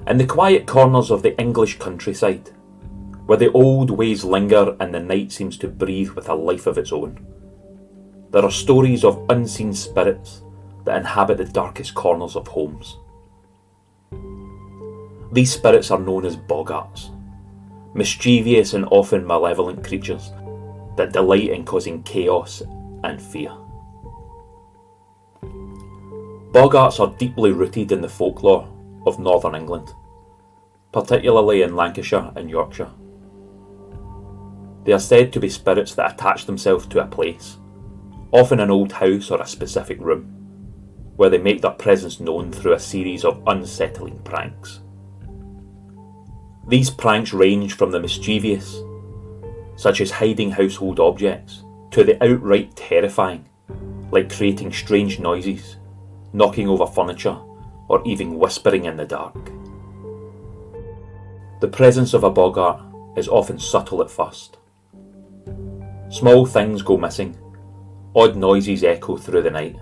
In the quiet corners of the English countryside, where the old ways linger and the night seems to breathe with a life of its own, there are stories of unseen spirits that inhabit the darkest corners of homes. These spirits are known as bogarts, mischievous and often malevolent creatures that delight in causing chaos and fear. Bogarts are deeply rooted in the folklore of northern England, particularly in Lancashire and Yorkshire. They are said to be spirits that attach themselves to a place, often an old house or a specific room, where they make their presence known through a series of unsettling pranks. These pranks range from the mischievous, such as hiding household objects, to the outright terrifying, like creating strange noises, knocking over furniture, or even whispering in the dark. The presence of a bogart is often subtle at first. Small things go missing, odd noises echo through the night,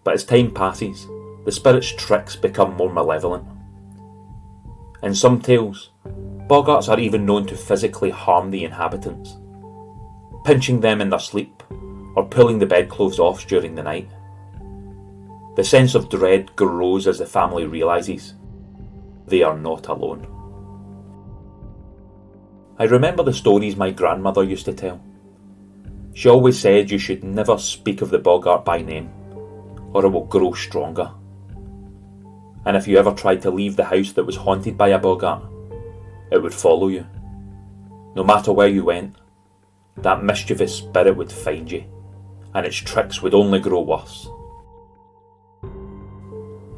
but as time passes, the spirit's tricks become more malevolent. In some tales, bogarts are even known to physically harm the inhabitants, pinching them in their sleep or pulling the bedclothes off during the night. The sense of dread grows as the family realises they are not alone. I remember the stories my grandmother used to tell. She always said you should never speak of the bogart by name, or it will grow stronger. And if you ever tried to leave the house that was haunted by a bogart, it would follow you. No matter where you went, that mischievous spirit would find you, and its tricks would only grow worse.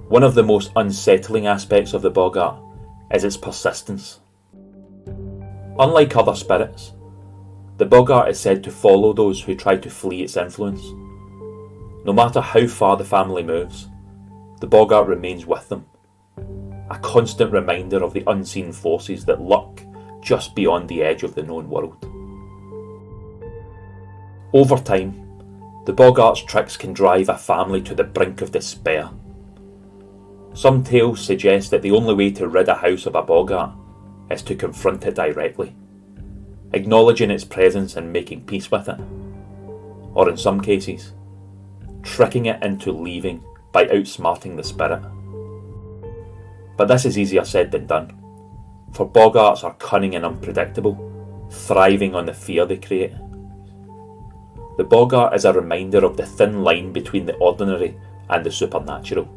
One of the most unsettling aspects of the bogart is its persistence. Unlike other spirits, the bogart is said to follow those who try to flee its influence. No matter how far the family moves, the bogart remains with them, a constant reminder of the unseen forces that lurk just beyond the edge of the known world. Over time, the bogart's tricks can drive a family to the brink of despair. Some tales suggest that the only way to rid a house of a bogart is to confront it directly, acknowledging its presence and making peace with it, or in some cases, tricking it into leaving by outsmarting the spirit. But this is easier said than done, for bogarts are cunning and unpredictable, thriving on the fear they create. The bogart is a reminder of the thin line between the ordinary and the supernatural,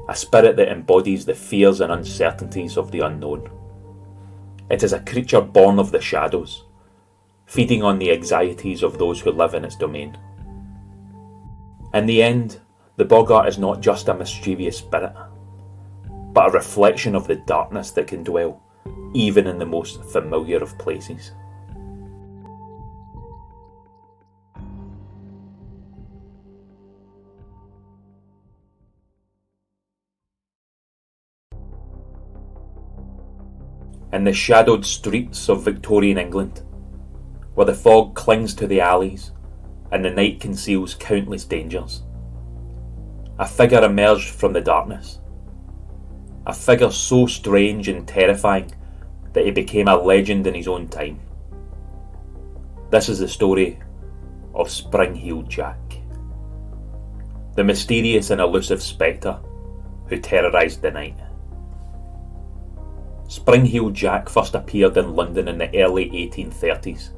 a spirit that embodies the fears and uncertainties of the unknown. It is a creature born of the shadows, feeding on the anxieties of those who live in its domain. In the end, the bogart is not just a mischievous spirit, but a reflection of the darkness that can dwell even in the most familiar of places. In the shadowed streets of Victorian England, where the fog clings to the alleys and the night conceals countless dangers, a figure emerged from the darkness. A figure so strange and terrifying that he became a legend in his own time. This is the story of Spring-Heeled Jack, the mysterious and elusive spectre who terrorised the night. Spring-Heeled Jack first appeared in London in the early 1830s,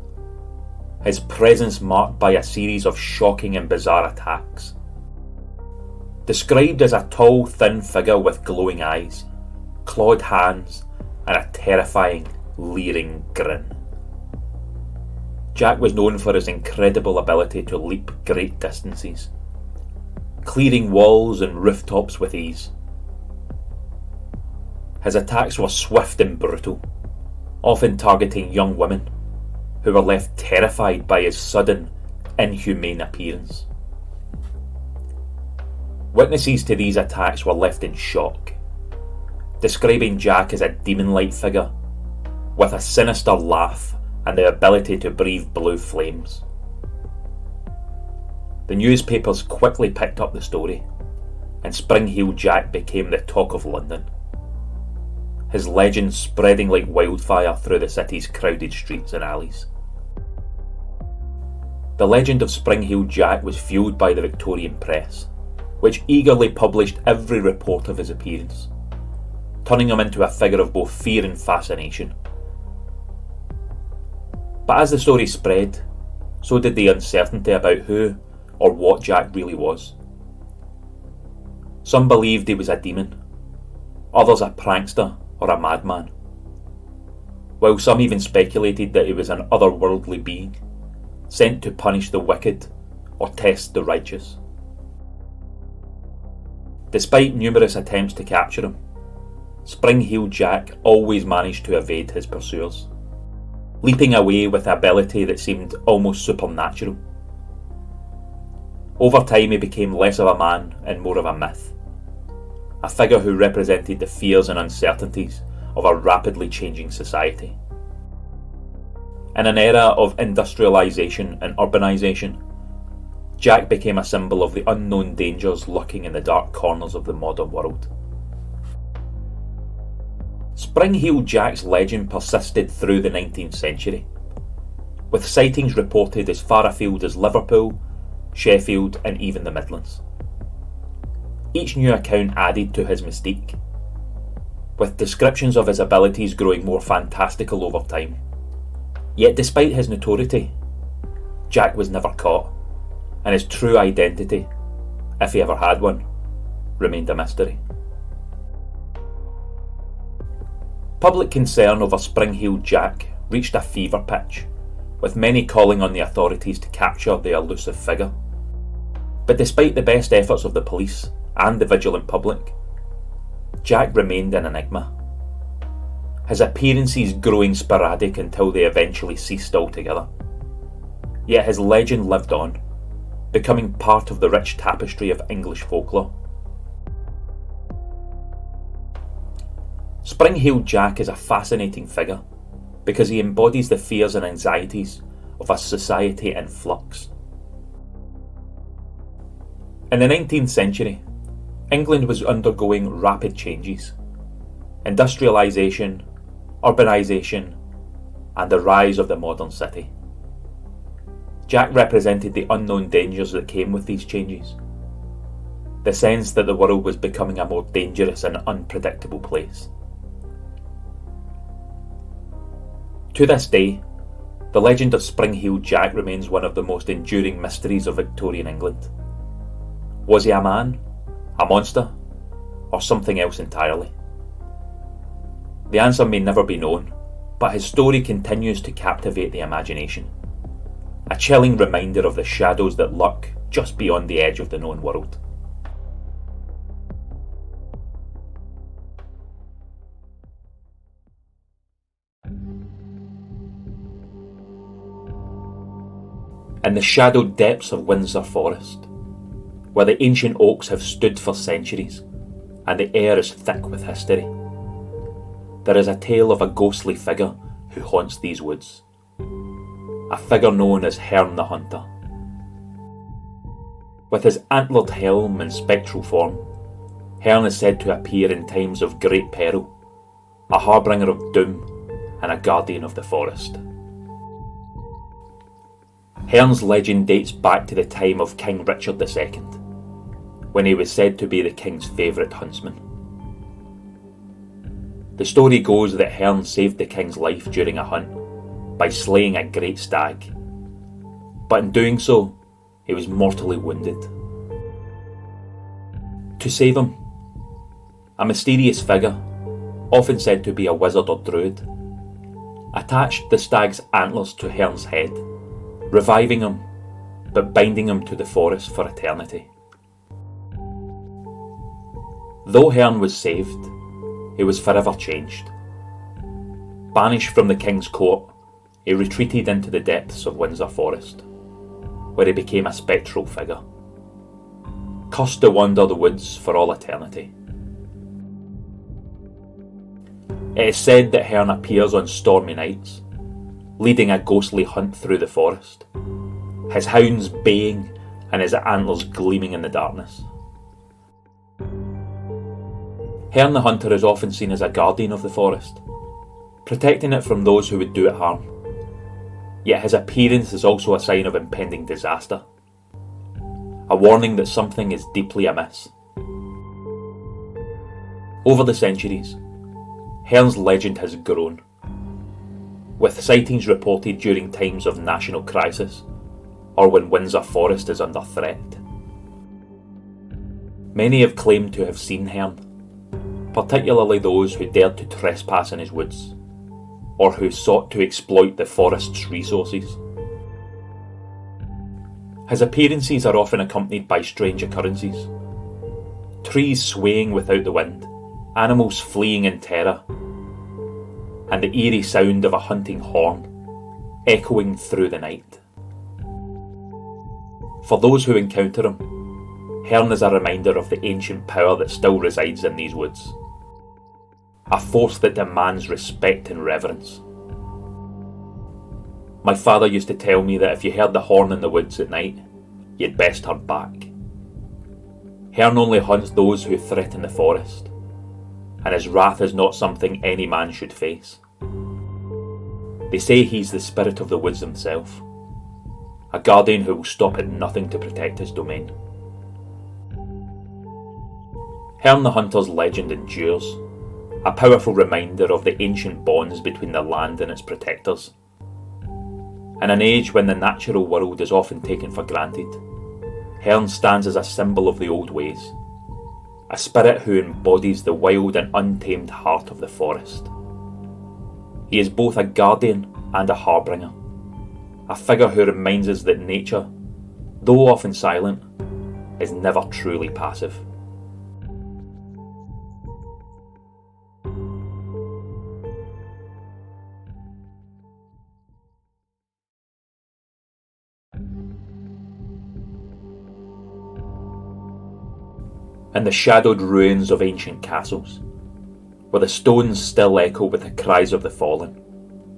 his presence marked by a series of shocking and bizarre attacks. Described as a tall, thin figure with glowing eyes, clawed hands, and a terrifying, leering grin. Jack was known for his incredible ability to leap great distances, clearing walls and rooftops with ease. His attacks were swift and brutal, often targeting young women who were left terrified by his sudden, inhumane appearance. Witnesses to these attacks were left in shock, describing Jack as a demon-like figure with a sinister laugh and the ability to breathe blue flames. The newspapers quickly picked up the story, and Spring-Heeled Jack became the talk of London. his legend spreading like wildfire through the city's crowded streets and alleys. The legend of Spring-Heeled Jack was fueled by the Victorian press, which eagerly published every report of his appearance, turning him into a figure of both fear and fascination. But as the story spread, so did the uncertainty about who or what Jack really was. Some believed he was a demon, others a prankster or a madman, while some even speculated that he was an otherworldly being, sent to punish the wicked or test the righteous. Despite numerous attempts to capture him, Spring-Heeled Jack always managed to evade his pursuers, leaping away with an ability that seemed almost supernatural. Over time he became less of a man and more of a myth, a figure who represented the fears and uncertainties of a rapidly changing society. In an era of industrialisation and urbanisation, Jack became a symbol of the unknown dangers lurking in the dark corners of the modern world. Spring-Heeled Jack's legend persisted through the 19th century, with sightings reported as far afield as Liverpool, Sheffield and even the Midlands. Each new account added to his mystique, with descriptions of his abilities growing more fantastical over time. Yet despite his notoriety, Jack was never caught, and his true identity, if he ever had one, remained a mystery. Public concern over Spring-Heeled Jack reached a fever pitch, with many calling on the authorities to capture the elusive figure. But despite the best efforts of the police and the vigilant public, Jack remained an enigma, his appearances growing sporadic until they eventually ceased altogether. Yet his legend lived on, becoming part of the rich tapestry of English folklore. Spring-Heeled Jack is a fascinating figure because he embodies the fears and anxieties of a society in flux. In the 19th century, England was undergoing rapid changes. Industrialisation, urbanisation, and the rise of the modern city. Jack represented the unknown dangers that came with these changes. The sense that the world was becoming a more dangerous and unpredictable place. To this day, the legend of Spring-Heeled Jack remains one of the most enduring mysteries of Victorian England. Was he a man, a monster, or something else entirely? The answer may never be known, but his story continues to captivate the imagination. A chilling reminder of the shadows that lurk just beyond the edge of the known world. In the shadowed depths of Windsor Forest, where the ancient oaks have stood for centuries and the air is thick with history, there is a tale of a ghostly figure who haunts these woods. A figure known as Hern the Hunter. With his antlered helm and spectral form, Hern is said to appear in times of great peril, a harbinger of doom and a guardian of the forest. Hern's legend dates back to the time of King Richard II, when he was said to be the king's favourite huntsman. The story goes that Hern saved the king's life during a hunt by slaying a great stag, but in doing so, he was mortally wounded. To save him, a mysterious figure, often said to be a wizard or druid, attached the stag's antlers to Hern's head, reviving him, but binding him to the forest for eternity. Though Hern was saved, he was forever changed. Banished from the king's court, he retreated into the depths of Windsor Forest, where he became a spectral figure, cursed to wander the woods for all eternity. It is said that Hern appears on stormy nights, leading a ghostly hunt through the forest, his hounds baying and his antlers gleaming in the darkness. Hern the Hunter is often seen as a guardian of the forest, protecting it from those who would do it harm. Yet his appearance is also a sign of impending disaster, a warning that something is deeply amiss. Over the centuries, Hern's legend has grown, with sightings reported during times of national crisis or when Windsor Forest is under threat. Many have claimed to have seen Hern, particularly those who dared to trespass in his woods, or who sought to exploit the forest's resources. His appearances are often accompanied by strange occurrences: trees swaying without the wind, animals fleeing in terror, and the eerie sound of a hunting horn echoing through the night. For those who encounter him, Hern is a reminder of the ancient power that still resides in these woods, a force that demands respect and reverence. My father used to tell me that if you heard the horn in the woods at night, you'd best turn back. Hern only hunts those who threaten the forest, and his wrath is not something any man should face. They say he's the spirit of the woods himself, a guardian who will stop at nothing to protect his domain. Hern the Hunter's legend endures, a powerful reminder of the ancient bonds between the land and its protectors. In an age when the natural world is often taken for granted, Hern stands as a symbol of the old ways, a spirit who embodies the wild and untamed heart of the forest. He is both a guardian and a harbinger, a figure who reminds us that nature, though often silent, is never truly passive. In the shadowed ruins of ancient castles, where the stones still echo with the cries of the fallen,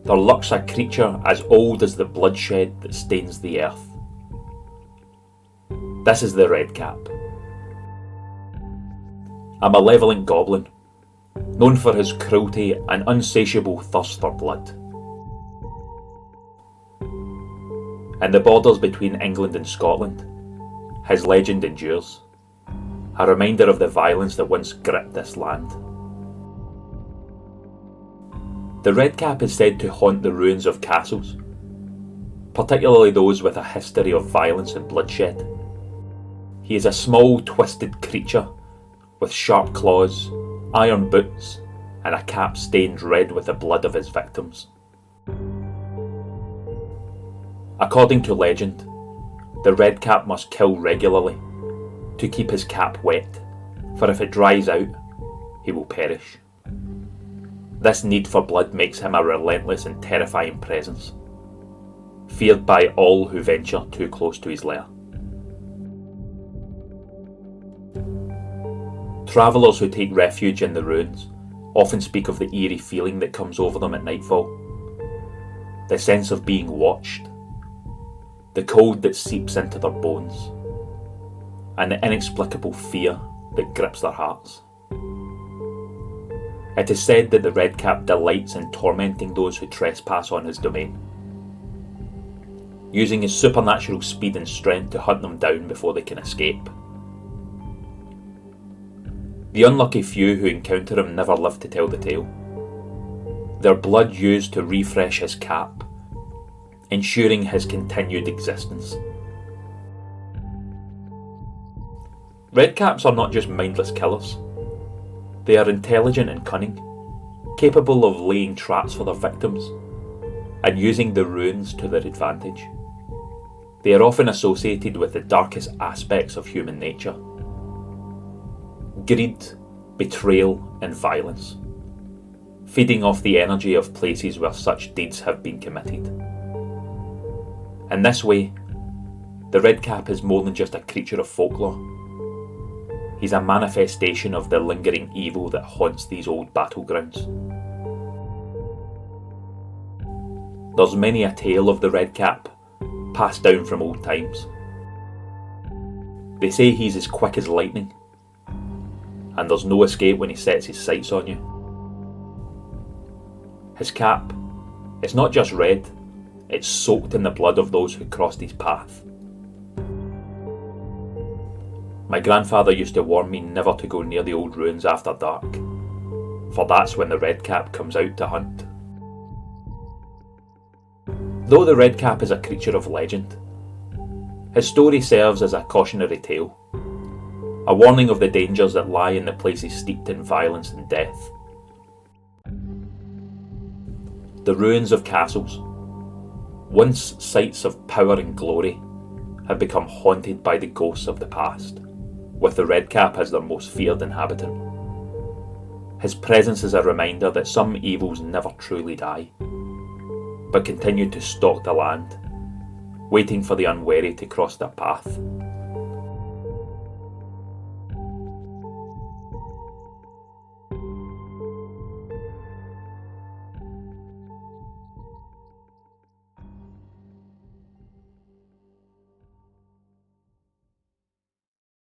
there lurks a creature as old as the bloodshed that stains the earth. This is the Redcap, a malevolent goblin, known for his cruelty and insatiable thirst for blood. In the borders between England and Scotland, his legend endures, a reminder of the violence that once gripped this land. The Redcap is said to haunt the ruins of castles, particularly those with a history of violence and bloodshed. He is a small, twisted creature with sharp claws, iron boots, and a cap stained red with the blood of his victims. According to legend, the Redcap must kill regularly to keep his cap wet, for if it dries out, he will perish. This need for blood makes him a relentless and terrifying presence, feared by all who venture too close to his lair. Travellers who take refuge in the ruins often speak of the eerie feeling that comes over them at nightfall, the sense of being watched, the cold that seeps into their bones, and the inexplicable fear that grips their hearts. It is said that the Redcap delights in tormenting those who trespass on his domain, using his supernatural speed and strength to hunt them down before they can escape. The unlucky few who encounter him never live to tell the tale, their blood used to refresh his cap, ensuring his continued existence. Redcaps are not just mindless killers. They are intelligent and cunning, capable of laying traps for their victims, and using the ruins to their advantage. They are often associated with the darkest aspects of human nature: greed, betrayal, and violence, feeding off the energy of places where such deeds have been committed. In this way, the Redcap is more than just a creature of folklore. He's a manifestation of the lingering evil that haunts these old battlegrounds. There's many a tale of the Redcap passed down from old times. They say he's as quick as lightning, and there's no escape when he sets his sights on you. His cap, it's not just red, it's soaked in the blood of those who crossed his path. My grandfather used to warn me never to go near the old ruins after dark, for that's when the redcap comes out to hunt. Though the redcap is a creature of legend, his story serves as a cautionary tale, a warning of the dangers that lie in the places steeped in violence and death. The ruins of castles, once sites of power and glory, have become haunted by the ghosts of the past, with the redcap as their most feared inhabitant. His presence is a reminder that some evils never truly die, but continue to stalk the land, waiting for the unwary to cross their path.